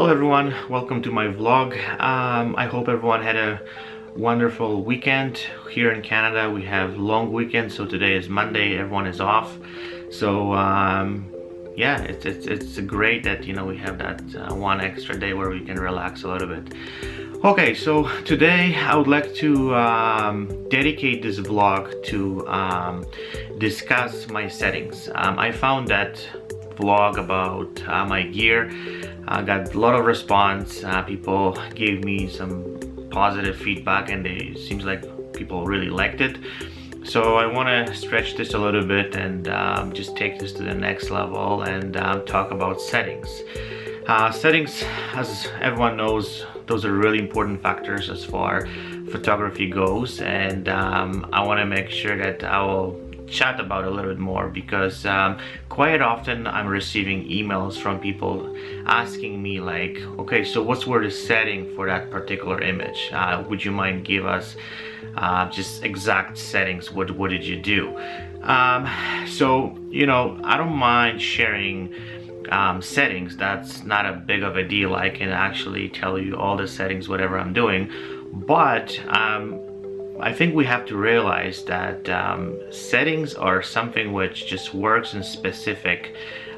Hello everyone, welcome to my vlog. I hope everyone had a wonderful weekend. Here in Canada we have long weekend, so today is Monday, everyone is off. So yeah, it's great that we have that one extra day where we can relax a little bit. Okay, so today I would like to dedicate this vlog to discuss my settings. I found that vlog about my gear. I got a lot of response. People gave me some positive feedback and it seems like people really liked it. So I want to stretch this a little bit and just take this to the next level and talk about settings. Settings, as everyone knows, those are really important factors as far photography goes, and I want to make sure that I will chat about it a little bit more because quite often I'm receiving emails from people asking me like, okay, so what's the setting for that particular image? Would you mind give us just exact settings? What did you do? So I don't mind sharing settings. That's not a big of a deal. I can actually tell you all the settings, whatever I'm doing, but I think we have to realize that settings are something which just works in specific,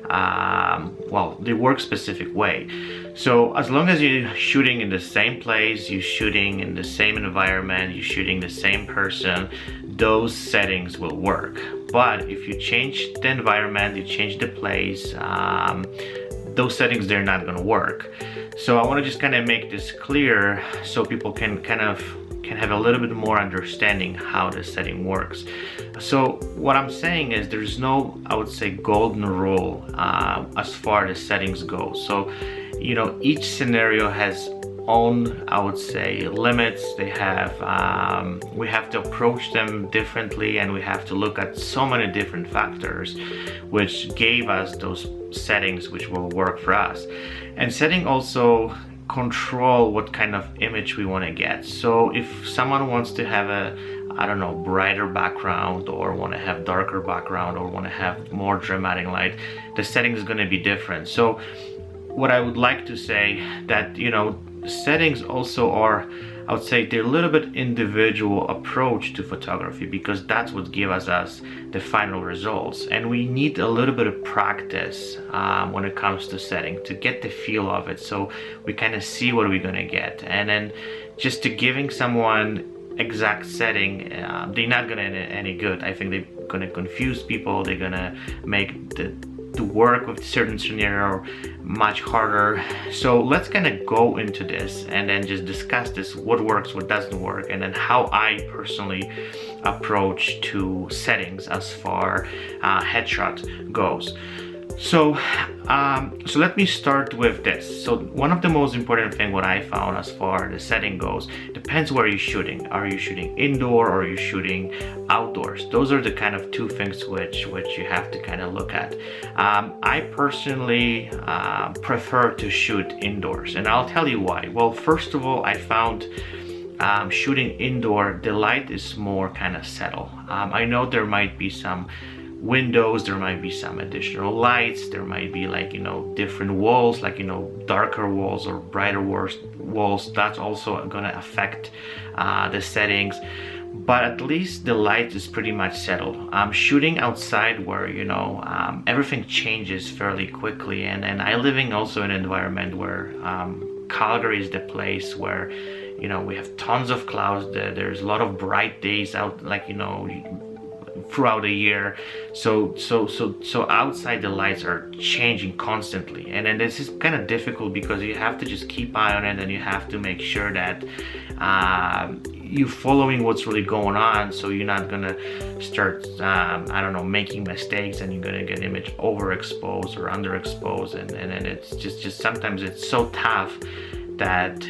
well, they work specific way. So as long as you're shooting in the same place, you're shooting in the same environment, you're shooting the same person, those settings will work. But if you change the environment, you change the place, those settings, they're not gonna work. So I want to just kind of make this clear so people can have a little bit more understanding how the setting works. So what I'm saying is there's no, I would say, golden rule as far as settings go. So each scenario has own, I would say, limits. They have we have to approach them differently, and we have to look at so many different factors which gave us those settings which will work for us. And setting also control what kind of image we want to get. So if someone wants to have a, I don't know, brighter background, or want to have darker background, or want to have more dramatic light, the setting is going to be different. So what I would like to say that settings also are, I would say, they're a little bit individual approach to photography, because that's what gives us the final results. And we need a little bit of practice when it comes to setting to get the feel of it, so we kind of see what we're gonna get. And then just to giving someone exact setting, they're not gonna any good. I think they're gonna confuse people. They're gonna make the work with certain scenario much harder. So let's kind of go into this and then just discuss this, what works, what doesn't work, and then how I personally approach to settings as far headshot goes. So so let me start with this. So one of the most important thing what I found as far as the setting goes, depends where you're shooting. Are you shooting indoor or are you shooting outdoors? Those are the kind of two things which you have to kind of look at. I personally prefer to shoot indoors, and I'll tell you why. Well, first of all, I found shooting indoor, the light is more kind of settled. I know there might be some windows, there might be some additional lights, there might be like different walls, like darker walls or brighter walls. That's also gonna affect the settings, but at least the light is pretty much settled. I'm shooting outside where everything changes fairly quickly, and I living also in an environment where Calgary is the place where we have tons of clouds. There's a lot of bright days out, like throughout the year. So outside the lights are changing constantly, and then this is kind of difficult because you have to just keep eye on it, and you have to make sure that you're following what's really going on, so you're not gonna start I don't know, making mistakes, and you're gonna get image overexposed or underexposed, and then it's just sometimes it's so tough that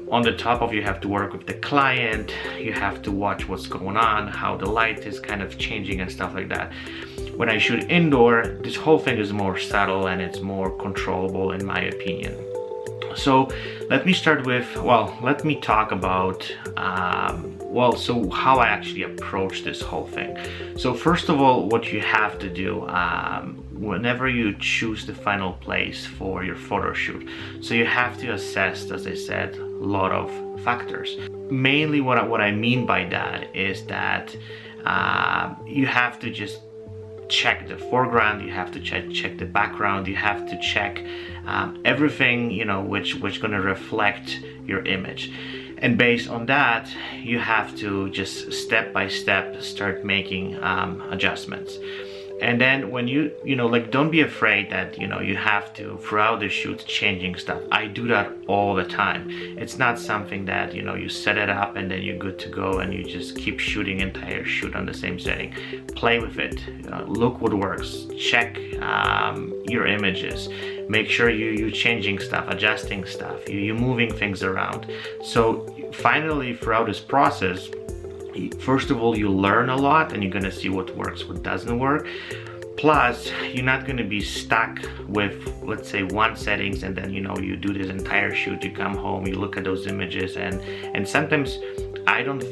on the top of, you have to work with the client, you have to watch what's going on, how the light is kind of changing and stuff like that. When I shoot indoor, this whole thing is more subtle and it's more controllable, in my opinion. So let me start with, well, let me talk about so how I actually approach this whole thing. So first of all, what you have to do whenever you choose the final place for your photo shoot, so you have to assess, as I said, a lot of factors. Mainly what I mean by that is that you have to just check the foreground, you have to check the background, you have to check everything, you know, which gonna reflect your image. And based on that, you have to just step by step start making adjustments. And then when you know, like, don't be afraid that, you know, you have to throughout the shoot changing stuff. I do that all the time. It's not something that, you know, you set it up and then you're good to go and you just keep shooting entire shoot on the same setting. Play with it, look what works, check your images, make sure you're changing stuff, adjusting stuff, you're moving things around. So finally, throughout this process, first of all, you learn a lot and you're gonna see what works, what doesn't work. Plus, you're not gonna be stuck with, let's say, one settings, and then, you know, you do this entire shoot, you come home, you look at those images, and sometimes I don't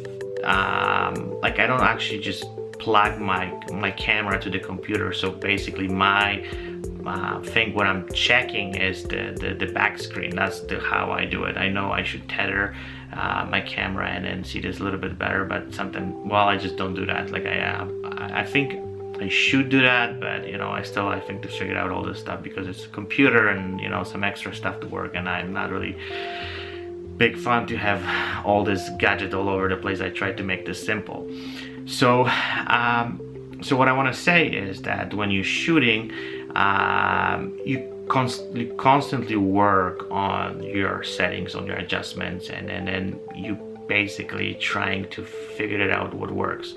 actually just plug my camera to the computer. So basically my thing, what I'm checking is the back screen. That's how I do it. I know I should tether my camera and then see this a little bit better, but sometimes, well, I just don't do that. Like I think I should do that, but, you know, I think to figure out all this stuff, because it's a computer and, you know, some extra stuff to work, and I'm not really big fan to have all this gadget all over the place. I tried to make this simple. So so what I want to say is that when you're shooting, you constantly work on your settings, on your adjustments, and then you basically trying to figure it out what works.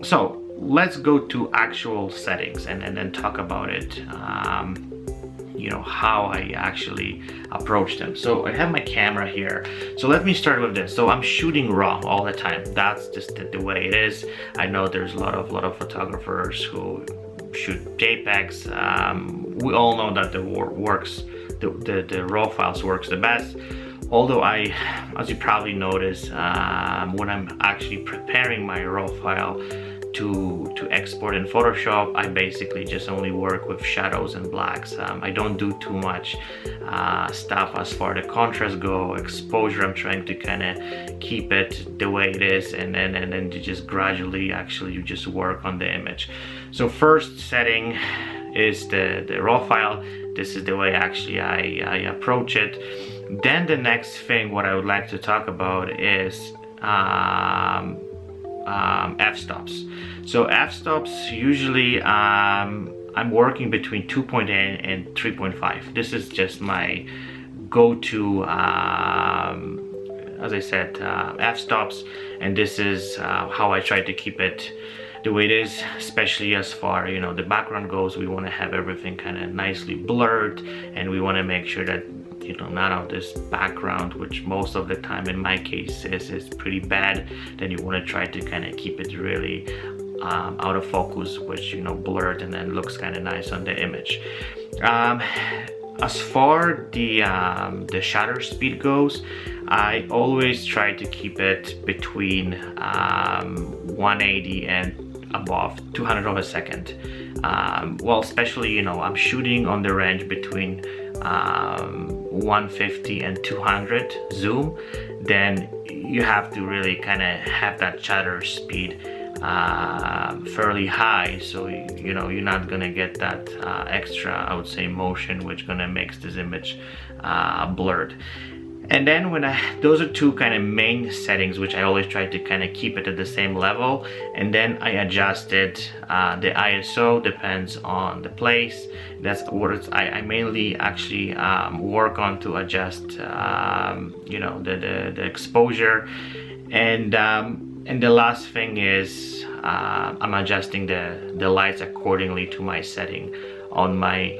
So let's go to actual settings and then talk about it, you know, how I actually approach them. So I have my camera here. So let me start with this. So I'm shooting raw all the time. That's just the way it is. I know there's a lot of photographers who shoot JPEGs. We all know that the raw files works the best. Although as you probably notice, when I'm actually preparing my raw file to export in Photoshop, I basically just only work with shadows and blacks. I don't do too much stuff as far as the contrast go, exposure. I'm trying to kind of keep it the way it is, and then to just gradually actually you just work on the image. So first setting is the raw file. This is the way actually I approach it. Then the next thing what I would like to talk about is f-stops. So f-stops, usually I'm working between 2.8 and 3.5. This is just my go-to, as I said, f-stops, and this is how I try to keep it the way it is, especially as far, you know, the background goes. We want to have everything kind of nicely blurred, and we want to make sure that, you know, none of this background, which most of the time in my case is pretty bad, then you want to try to kind of keep it really out of focus, which, you know, blurred, and then looks kind of nice on the image. As far the shutter speed goes, I always try to keep it between 180 and above 200 of a second. Well, especially, you know, I'm shooting on the range between 150 and 200 zoom, then you have to really kind of have that shutter speed fairly high, so you know you're not gonna get that extra, I would say, motion, which gonna makes this image blurred. And then those are two kind of main settings which I always try to kind of keep it at the same level, and then I adjusted the ISO, depends on the place. That's what I mainly actually work on to adjust you know, the exposure, and the last thing is I'm adjusting the lights accordingly to my setting on my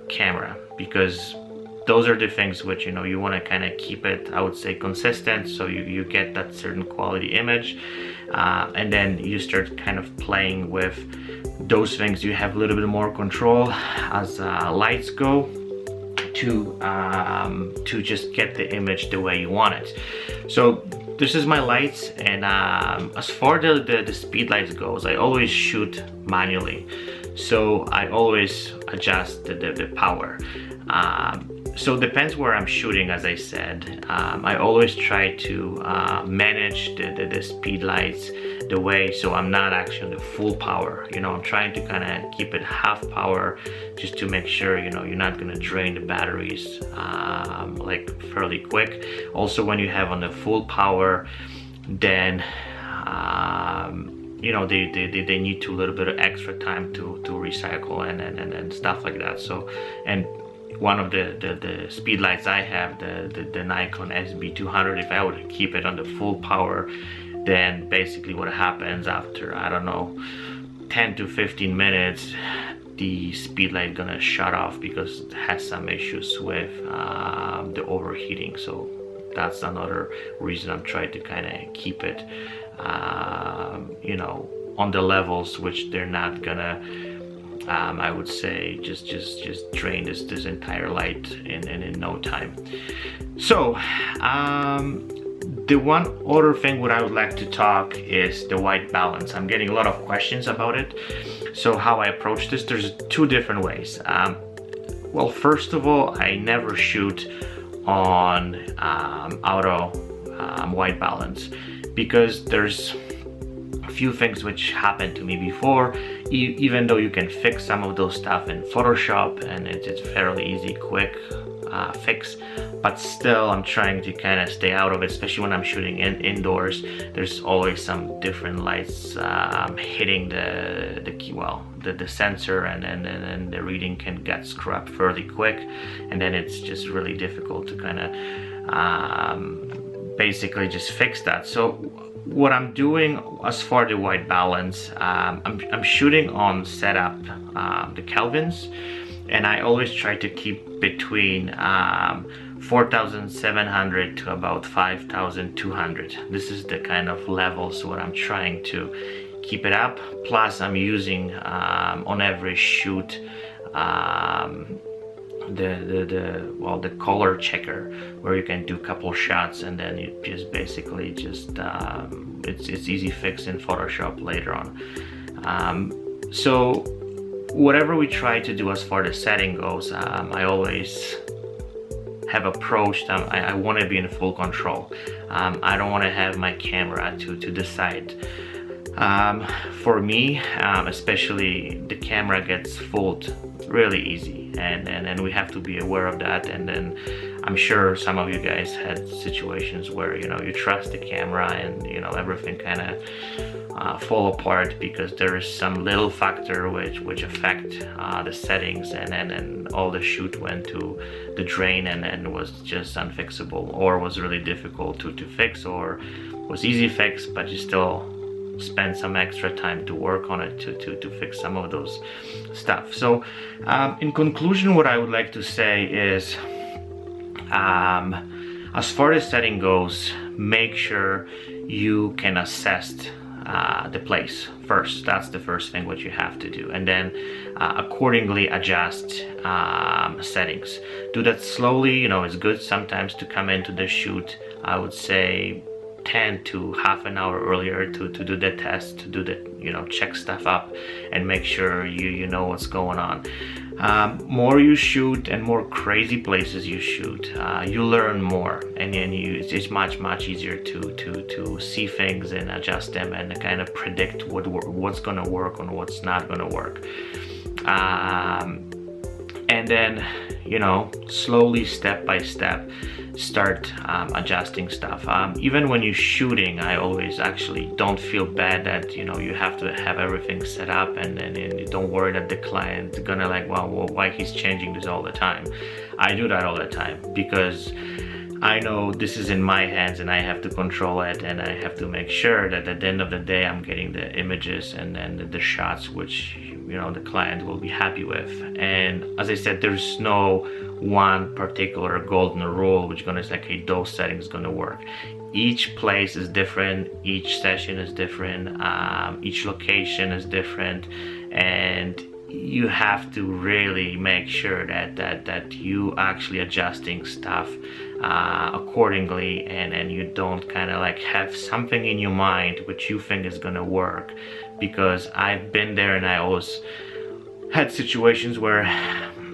camera, because those are the things which, you know, you want to kind of keep it, I would say, consistent, so you get that certain quality image, and then you start kind of playing with those things. You have a little bit more control as lights go to just get the image the way you want it. So this is my lights, and as far the speed lights goes, I always shoot manually, so I always adjust the power. So it depends where I'm shooting. As I said, I always try to manage the speed lights the way so I'm not actually on the full power. You know, I'm trying to kind of keep it half power, just to make sure, you know, you're not gonna drain the batteries like fairly quick. Also, when you have on the full power, then you know, they need to a little bit of extra time to recycle and stuff like that. So, and one of the speed lights I have, the Nikon SB200, if I would keep it on the full power, then basically what happens after, I don't know, 10 to 15 minutes, the speed light gonna shut off because it has some issues with the overheating. So that's another reason I'm trying to kind of keep it you know, on the levels which they're not gonna I would say just drain this entire light in no time. So the one other thing what I would like to talk is the white balance. I'm getting a lot of questions about it. So how I approach this, there's two different ways. Well, first of all, I never shoot on auto white balance, because there's a few things which happened to me before. Even though you can fix some of those stuff in Photoshop, and it's fairly easy, quick fix, but still I'm trying to kind of stay out of it, especially when I'm shooting indoors. There's always some different lights hitting the sensor, and the reading can get scrubbed fairly quick, and then it's just really difficult to kind of basically just fix that. So what I'm doing as far the white balance, I'm shooting on setup the Kelvins, and I always try to keep between 4,700 to about 5,200. This is the kind of levels what I'm trying to keep it up. Plus I'm using on every shoot the color checker, where you can do a couple shots and then you just basically just it's easy fix in Photoshop later on. So whatever we try to do as far as setting goes, I always have approached, I want to be in full control. I don't want to have my camera to decide. For me, especially, the camera gets fooled really easy, and we have to be aware of that. And then I'm sure some of you guys had situations where, you know, you trust the camera and, you know, everything kind of fall apart because there is some little factor which affect the settings, and all the shoot went to the drain and was just unfixable, or was really difficult to fix, or was easy fix, but you still spend some extra time to work on it to fix some of those stuff. So in conclusion, what I would like to say is, as far as setting goes, make sure you can assess the place first. That's the first thing what you have to do, and then accordingly adjust settings. Do that slowly. You know, it's good sometimes to come into the shoot, I would say 10 to half an hour earlier to do the test, to do the, you know, check stuff up and make sure you know what's going on. More you shoot and more crazy places you shoot, you learn more, and then it's much easier to see things and adjust them and kind of predict what's gonna work and what's not gonna work. And then, you know, slowly, step by step, start adjusting stuff. Even when you're shooting, I always actually don't feel bad that, you know, you have to have everything set up, and you don't worry that the client is gonna like, well, why he's changing this all the time. I do that all the time because I know this is in my hands and I have to control it, and I have to make sure that at the end of the day I'm getting the images and the shots which, you know, the client will be happy with. And as I said, there's no one particular golden rule which gonna say, okay, those settings gonna work. Each place is different, each session is different, each location is different, and you have to really make sure that you actually adjusting stuff accordingly, and you don't kind of like have something in your mind which you think is gonna work, because I've been there and I always had situations where,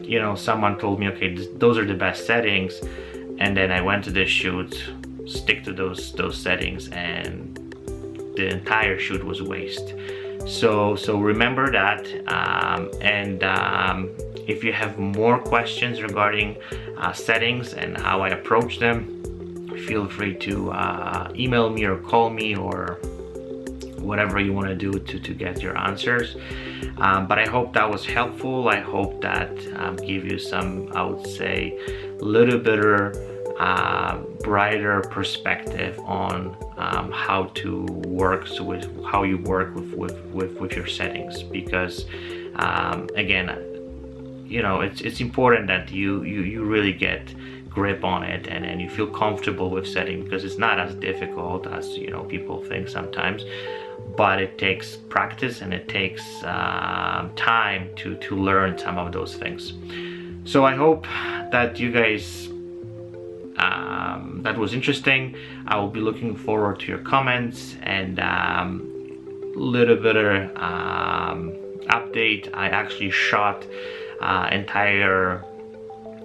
you know, someone told me, okay, those are the best settings, and then I went to this shoot, stick to those settings, and the entire shoot was a waste. So remember that, and if you have more questions regarding settings and how I approach them, feel free to email me or call me or whatever you want to do to get your answers. But I hope that was helpful. I hope that give you some, I would say, little better brighter perspective on how to work with how you work with your settings, because again, you know, it's important that you really get grip on it, and you feel comfortable with setting, because it's not as difficult as, you know, people think sometimes, but it takes practice and it takes time to learn some of those things. So I hope that you guys that was interesting. I will be looking forward to your comments, and little bit of update. I actually shot entire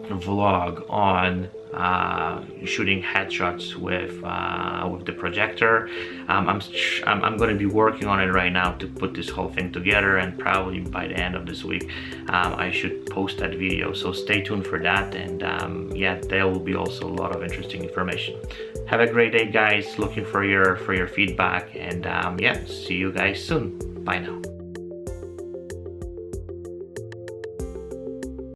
vlog on shooting headshots with the projector. I'm going to be working on it right now to put this whole thing together, and probably by the end of this week I should post that video, so stay tuned for that. And yeah, there will be also a lot of interesting information. Have a great day, guys. Looking for your feedback, and yeah, see you guys soon. Bye now.